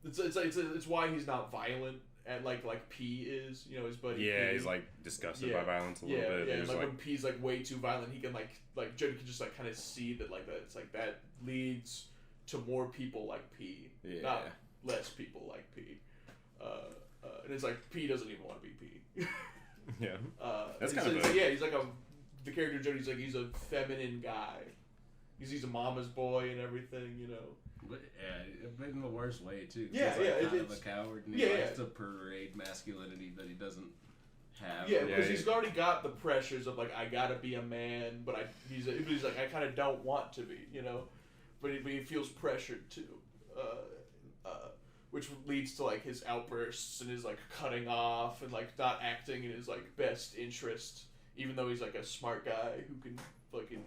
it's why he's not violent and like P is, his buddy. Yeah, P. He's like disgusted by violence a little bit. Yeah, like when P's like way too violent, he can like Jody can just like kind of see that like that it's like that leads to more people like P, not less people like P. And it's like P doesn't even want to be P. Yeah, that's kind of he's like the character Jody's like he's a feminine guy. He's a mama's boy and everything, But in the worst way too. Yeah, he's kind of a coward and he likes to parade masculinity that he doesn't have. Yeah, because he's already got the pressures of like I gotta be a man, but he's like I kind of don't want to be, but he feels pressured too, which leads to like his outbursts and his like cutting off and like not acting in his like best interest, even though he's like a smart guy who can fucking.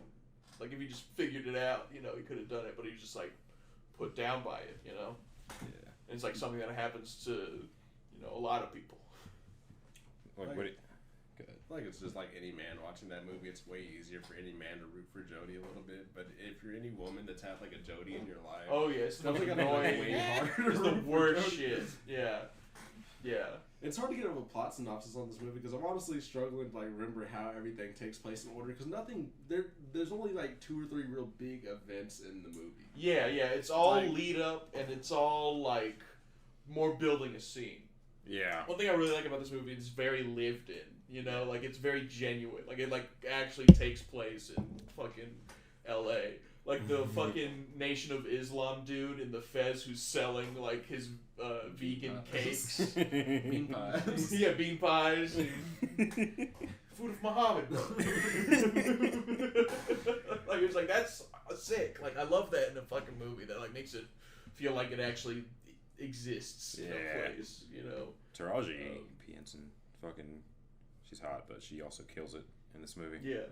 Like, if he just figured it out, he could have done it, but he was just, like, put down by it, Yeah. And it's, like, something that happens to, a lot of people. Like, good. Like, it's just like any man watching that movie. It's way easier for any man to root for Jody a little bit, but if you're any woman that's had, like, a Jody in your life... Oh, yeah, it's the annoying, way harder. It's the worst shit. Yeah. Yeah. It's hard to get a plot synopsis on this movie because I'm honestly struggling to like remember how everything takes place in order because there's only like 2 or 3 real big events in the movie. Yeah, it's all lead up and it's all like more building a scene. Yeah. One thing I really like about this movie is it's very lived in. You know, like it's very genuine. Like it like actually takes place in fucking L.A. Like the fucking Nation of Islam dude in the Fez who's selling like his vegan cakes. Bean pies. Yeah, bean pies. Food of Muhammad, bro. Like it's like that's sick. Like I love that in a fucking movie that like makes it feel like it actually exists in a place. You know. Taraji P. Henson, fucking, she's hot, but she also kills it in this movie. Yeah.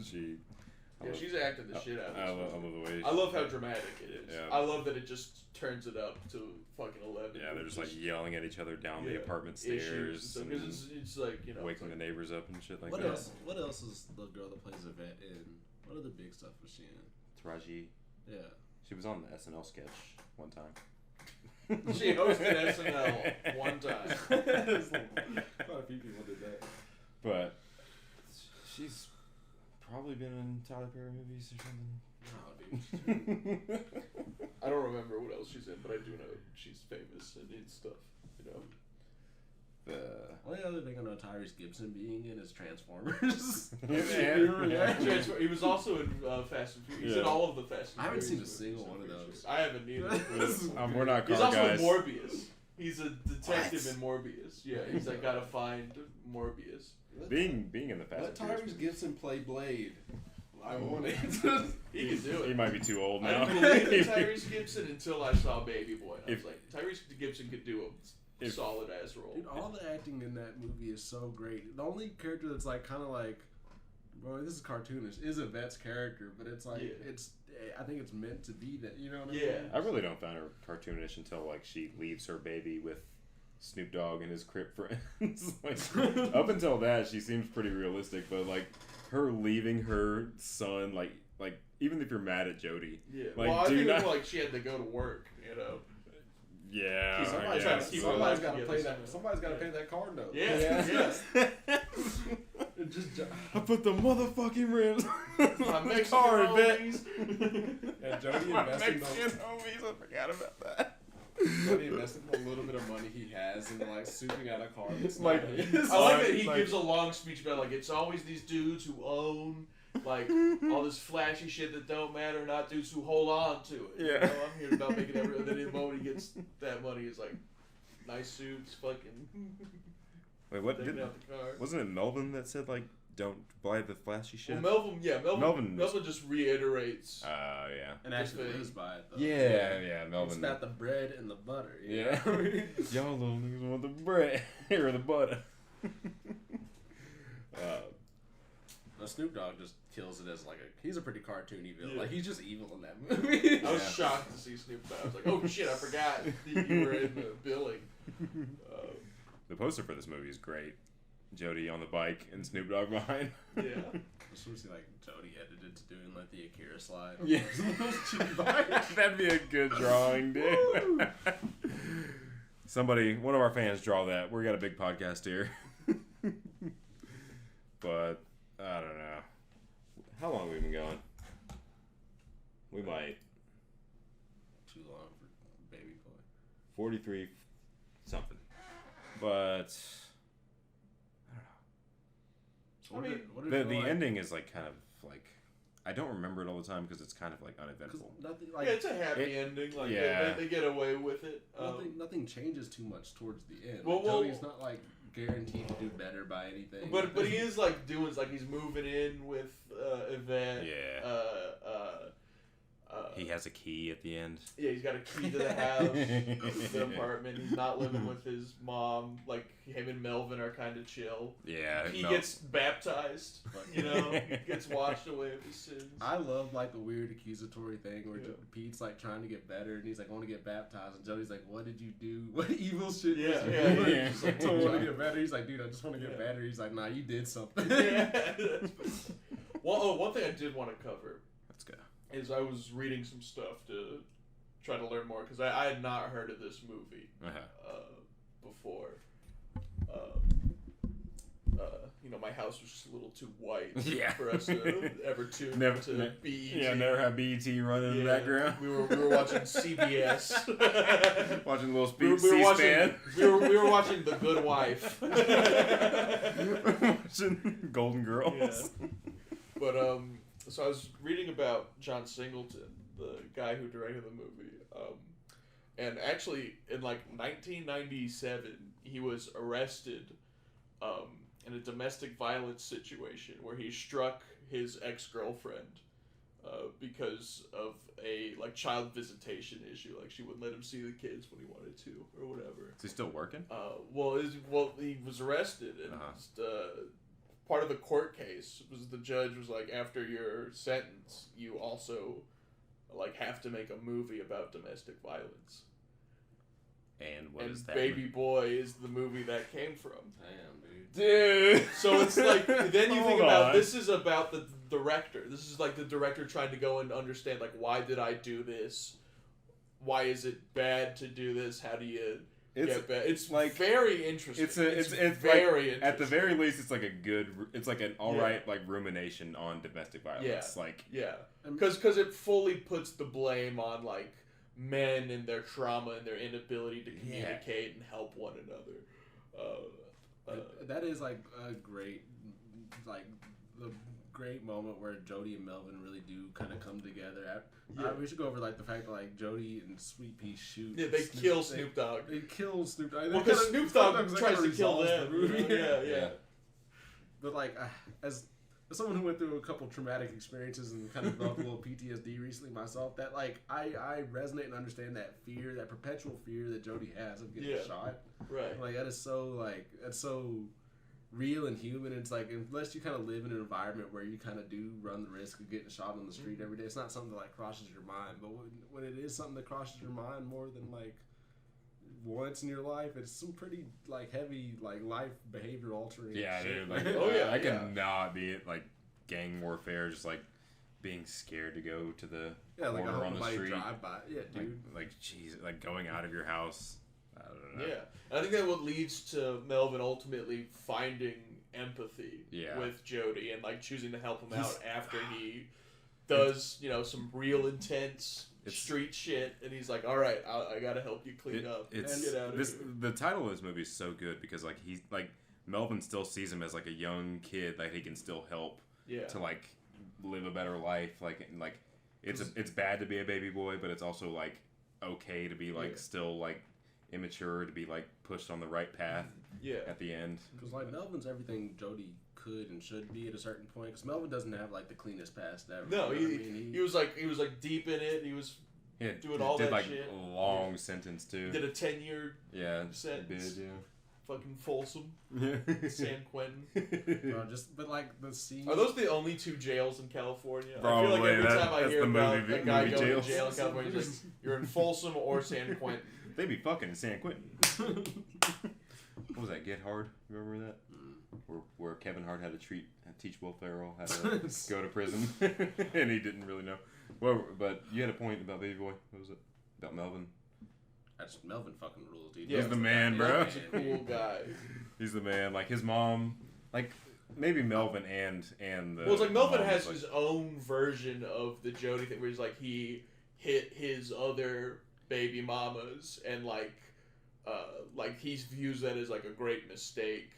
She's acting the shit out of this. I love the way. I love how dramatic it is. Yeah. I love that it just turns it up to fucking 11. Yeah, they're just like yelling at each other down the apartment stairs. Because it's like, you know. Waking the neighbors up and shit like what that. What else is the girl that plays Yvette in? What other big stuff was she in? Taraji. Yeah. She was on the SNL sketch one time. She hosted SNL one time. Quite a few people did that. But she's probably been in Tyler Perry movies or something. Oh, dude. I don't remember what else she's in, but I do know she's famous and in stuff. You know. The only other thing I know Tyrese Gibson being in is Transformers. He was also in Fast and Furious. He's in all of the Fast and Furious. I haven't seen a movies, single one of those. I haven't either. we're not car He's also guys. in Morbius. He's a detective in Morbius. Yeah, he's like gotta find Morbius. Being in the Fast Let and Furious Tyrese movies. Gibson play Blade. I want it. He can do it. He might be too old I now. didn't believe in Tyrese Gibson until I saw Baby Boy. I was like, Tyrese Gibson could do a solid ass role. Dude, all the acting in that movie is so great. The only character that's like kind of like, well, this is cartoonish, is Yvette's character, but it's like I think it's meant to be that. You know what I mean? I really don't find her cartoonish until like she leaves her baby with Snoop Dogg and his Crip friends. Like up until that, she seems pretty realistic, but like her leaving her son, like even if you're mad at Jody, like well, I think not, like she had to go to work, you know. Yeah, Somebody's I trying guess. to keep Somebody's got to pay that. Somebody's got to pay that car note. Yeah. I put the motherfucking rims. My Mexican car, homies. And Jody My investing Mexican homies, I forgot about that. Jody investing the little bit of money he has into like souping out a car. That's Like, not his. I like that he Like- gives a long speech about like it's always these dudes who own like all this flashy shit that don't matter, not dudes who hold on to it. Yeah. You know, I'm here about making every. Then the moment he gets that money, he's like, nice suits, fucking. Wait, what? Taking out the car. Wasn't it Melvin that said like don't buy the flashy shit? Well, Melvin Melvin just reiterates. yeah. And actually Just lives by it though. Yeah, It's Melvin. about the bread and the butter. you Yeah. know? Y'all little niggas want the bread or the butter. But Snoop Dogg just kills it as like he's a pretty cartoony villain. Yeah. Like he's just evil in that movie. I was shocked to see Snoop Dogg. I was like, oh shit, I forgot that you were in the billing. The poster for this movie is great. Jody on the bike and Snoop Dogg behind. Yeah. I just want to see like Jody edited to doing like the Akira slide. Yeah. That'd be a good drawing, dude. Somebody, one of our fans, draw that. We got a big podcast here. But I don't know. How long have we been going? We might. Too long for baby boy. 43 something. But What I mean, did it the feel like? ending is like kind of like I don't remember it all the time because it's kind of like 'Cause uneventful. nothing Yeah, like it's a happy ending. Like yeah. they get away with it. nothing changes too much towards the end. Well, Like, well- Jody's not like guaranteed to do better by anything. But he is like doing like he's moving in with Yvette. Yeah. He has a key at the end. Yeah, he's got a key to the house, the apartment. He's not living with his mom. Like him and Melvin are kind of chill. Yeah. He gets baptized. You know, gets washed away of his sins. I love like the weird accusatory thing where Yeah. Pete's like trying to get better and he's like, I want to get baptized, and Jody's like, what did you do? What evil shit Yeah, did you yeah, do? yeah. He's like, I want to get better. He's like, dude, I just want to get Yeah. better. He's like, nah, you did something. Yeah. Well, one thing I did want to cover Let's go. is I was reading some stuff to try to learn more because I had not heard of this movie Uh-huh. before. my house was just a little too white Yeah. for us to ever tune Never- to ne- BET. Yeah, never have BET running in the background. We were watching CBS. Watching little we were C-SPAN. we were watching The Good Wife. Watching Golden Girls. Yeah. But so I was reading about John Singleton, the guy who directed the movie. And actually, in like 1997, he was arrested in a domestic violence situation where he struck his ex-girlfriend because of a like child visitation issue. Like she wouldn't let him see the kids when he wanted to, or whatever. Is he still working? Well, he was arrested, and part of the court case was the judge was like, after your sentence, you also like have to make a movie about domestic violence. And what And is that? Baby Boy is the movie that came from. Damn, dude. Dude. So it's like, then you think Hold about, on. this is about the director. This is like the director trying to go and understand, like, why did I do this? Why is it bad to do this? How do you get bad? It's like, very interesting. It's very like, interesting. at the very least, it's like it's like an alright like rumination on domestic violence. Yeah. Like, yeah, because it fully puts the blame on like men and their trauma and their inability to communicate and help one another. That is like a great, like the great moment where Jody and Melvin really do kind of come together. We should go over like the fact that like Jody and Sweet Pea shoot. Yeah, they kill Snoop Dogg. They kill Snoop Dogg. Well, because Snoop Dogg tries to kill them. Yeah. But like, as someone who went through a couple traumatic experiences and kind of developed a little PTSD recently myself, that like I resonate and understand that fear, that perpetual fear that Jody has of getting shot. Right. Like that's so real and human. It's like, unless you kind of live in an environment where you kind of do run the risk of getting shot on the street every day, it's not something that like crosses your mind. But when it is something that crosses your mind more than like once in your life, it's some pretty like heavy like life behavior altering shit. dude. Like, I cannot be like gang warfare, just like being scared to go to the like corner a on the street. drive by. Yeah, dude. Like jeez, like going out of your house. I don't know. Yeah, and I think that what leads to Melvin ultimately finding empathy with Jody and like choosing to help him out after he does some real intense street shit, and he's like, all right, I gotta help you clean up and get out of here. The title of this movie is so good because like he's like Melvin still sees him as like a young kid that he can still help to like live a better life. Like it's bad to be a baby boy, but it's also like okay to be like still like immature, to be like pushed on the right path at the end. Because like Melvin's everything Jody could and should be at a certain point. Because Melvin doesn't have like the cleanest past ever. No, he was like deep in it. He was doing all that like shit. Long sentence too. Did a 10-year sentence. Did Fucking Folsom. San Quentin. But like the scene. Are those the only two jails in California? Probably. I feel like every time I hear about movie, a guy going jails. to jail in California, he's like, you're in Folsom or San Quentin. They be fucking in San Quentin. What was that? Get Hard? Remember that? Where Kevin Hart had to teach Will Ferrell how to go to prison, and he didn't really know. Well, but you had a point about Baby Boy. What was it? About Melvin? That's Melvin fucking rules, dude. He's the man, bro. He's a cool guy. He's the man. Like his mom, like maybe Melvin and the. Well, it's like Melvin mom has was, his own version of the Jody thing, where he's like he hit his other baby mamas, and like he views that as like a great mistake,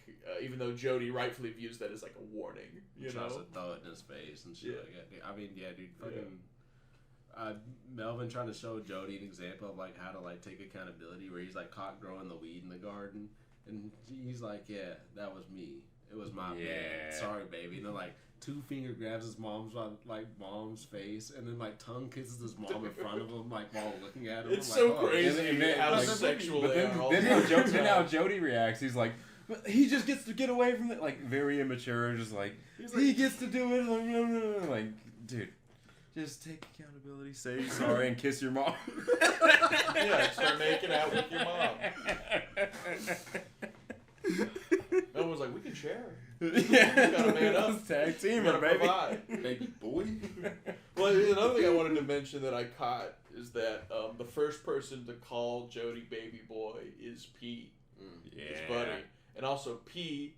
even though Jody rightfully views that as like a warning. You tries know, to throw it in his face and shit like that. I mean, dude, fucking. Melvin trying to show Jody an example of like how to like take accountability, where he's like caught growing the weed in the garden, and he's like, "Yeah, that was me. It was my bad. Sorry, baby." And then like 2 finger grabs his mom's face, and then like tongue kisses his mom in front of him, like while looking at him. It's I'm so like, crazy and then, how like, sexual but they then, are. All then, the how time. Jody, then how Jody reacts, he's like, he just gets to get away from it, like very immature, just like he gets to do it, like dude. Just take accountability, say sorry, and kiss your mom. Yeah, start making out with your mom. Melvin was like, we can share. Yeah, we got a man up. Tag team, Gotta baby. provide. baby boy. Well, another thing I wanted to mention that I caught is that the first person to call Jody baby boy is P, his buddy, and also P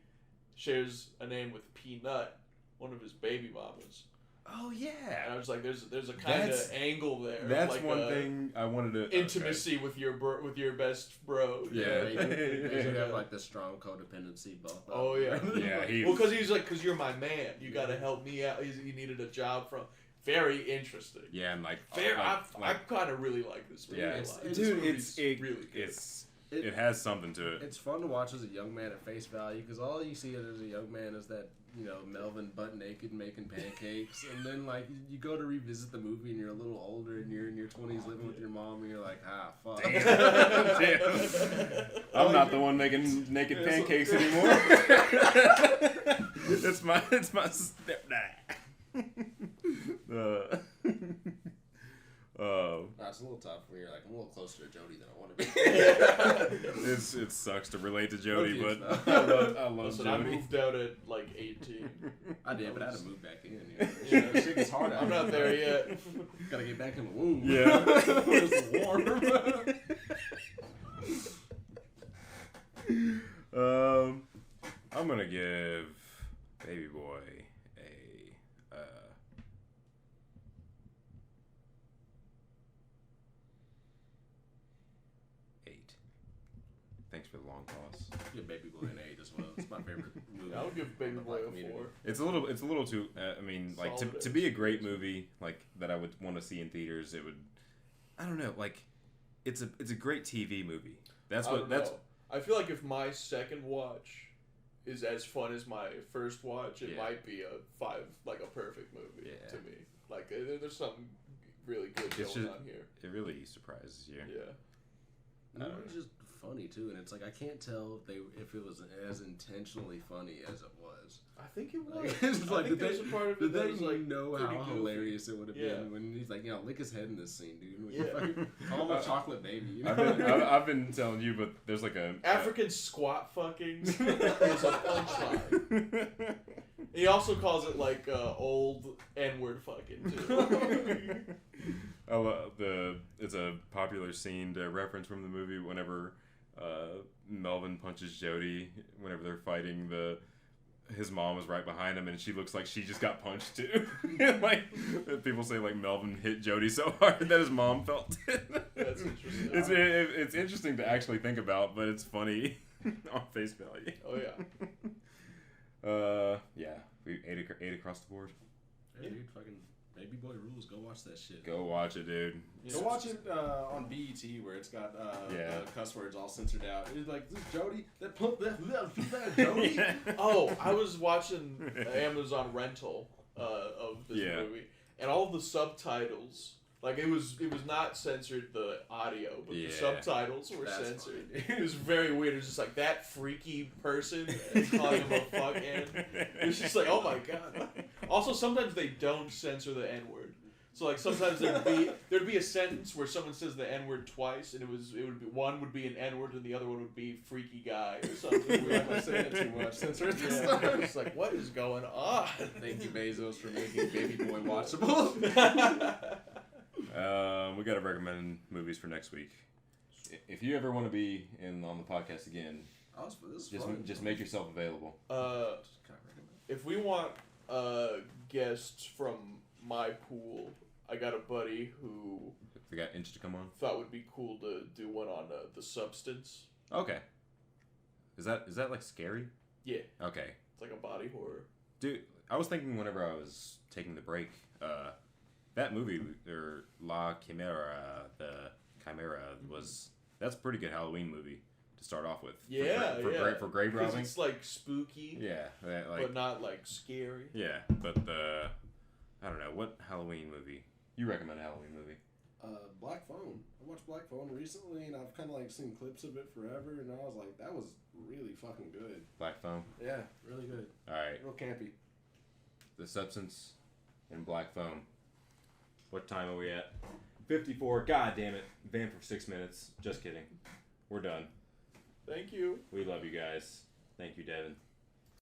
shares a name with Peanut, one of his baby mamas. Oh yeah. And I was like, there's a kind of angle there. That's like one thing I wanted to. Intimacy with your best bro. Yeah, they should have like the strong codependency both. Oh yeah. Yeah. Well, because you're my man. You got to help me out. He needed a job from. Very interesting. Yeah, and like, I kind of really like this movie. Yeah, dude, it's really good. It has something to it. It's fun to watch as a young man at face value because all you see as a young man is that, you know, Melvin butt naked making pancakes, and then like you go to revisit the movie and you're a little older and you're in your 20s living with your mom and you're like, fuck. Damn. I'm not the one making naked pancakes anymore. it's my stepdad. It's a little tough when you're like, I'm a little closer to Jody than I want to be. It sucks to relate to Jody, but I love Listen, Jody. I moved out at like 18. I did, but I had to move back in. You know? Shit gets hard out. I'm not there yet. Gotta get back in the womb. Yeah. It's warm. I'm gonna give Baby Boy a 8. Thanks for the long pause. Give Baby Boy an 8 as well. It's my favorite movie. I'll give Baby Boy a 4. It's a little too. I mean, like to be a great movie like that, I would want to see in theaters. It would. I don't know. Like, it's a great TV movie. I feel like if my second watch is as fun as my first watch, it might be a perfect movie to me. Like, there's something really good going on here. It really surprises you. Yeah. It's just funny too, and it's like I can't tell if it was as intentionally funny as it was. I think it was. Like, it's like, I think there's a part of it did that they was like know pretty how goofy. hilarious it would have been when he's like, lick his head in this scene, dude. When you fucking call him a chocolate baby. You know? I've been telling you, but there's like a African squat fucking is a punchline. He also calls it like old N-word fucking too. It's a popular scene to reference from the movie whenever Melvin punches Jody whenever they're fighting. His mom is right behind him and she looks like she just got punched too. Like people say like Melvin hit Jody so hard that his mom felt it. That's interesting. It's interesting to actually think about, but it's funny on face value. Oh yeah. Yeah, we ate across the board. Yeah, dude, fucking Baby Boy rules. Go watch that shit. Go watch it, dude. Go watch it on BET where it's got cuss words all censored out. It's like, this Jody, that Jody. Yeah. Oh, I was watching Amazon rental of this movie, and all the subtitles, like it was not censored the audio, but the subtitles were censored. It was very weird. It was just like that freaky person and calling him a fuckhead. It was just like, oh my god. Also, sometimes they don't censor the N-word. So like sometimes there'd be a sentence where someone says the N-word twice, and it would be one would be an N-word and the other one would be freaky guy or something. We're not saying it too much. Censor it this time. It's like, what is going on? Thank you, Bezos, for making Baby Boy watchable. We got to recommend movies for next week. If you ever want to be on the podcast again, just make yourself available. If we want guests from my pool, I got a buddy who we got Inch to come on. Thought would be cool to do one on The Substance. Okay. Is that like scary? Yeah. Okay. It's like a body horror. Dude, I was thinking whenever I was taking the break, that movie or La Chimera, the Chimera that's a pretty good Halloween movie to start off with. For grave robbing. It's like spooky. Yeah, but not like scary. Yeah, but I don't know, what Halloween movie you recommend? A Halloween movie? Black Phone. I watched Black Phone recently, and I've kind of like seen clips of it forever, and I was like, that was really fucking good. Black Phone. Yeah, really good. All right. Real campy. The Substance and Black Phone. What time are we at? 54. God damn it. Van for 6 minutes. Just kidding. We're done. Thank you. We love you guys. Thank you, Devin.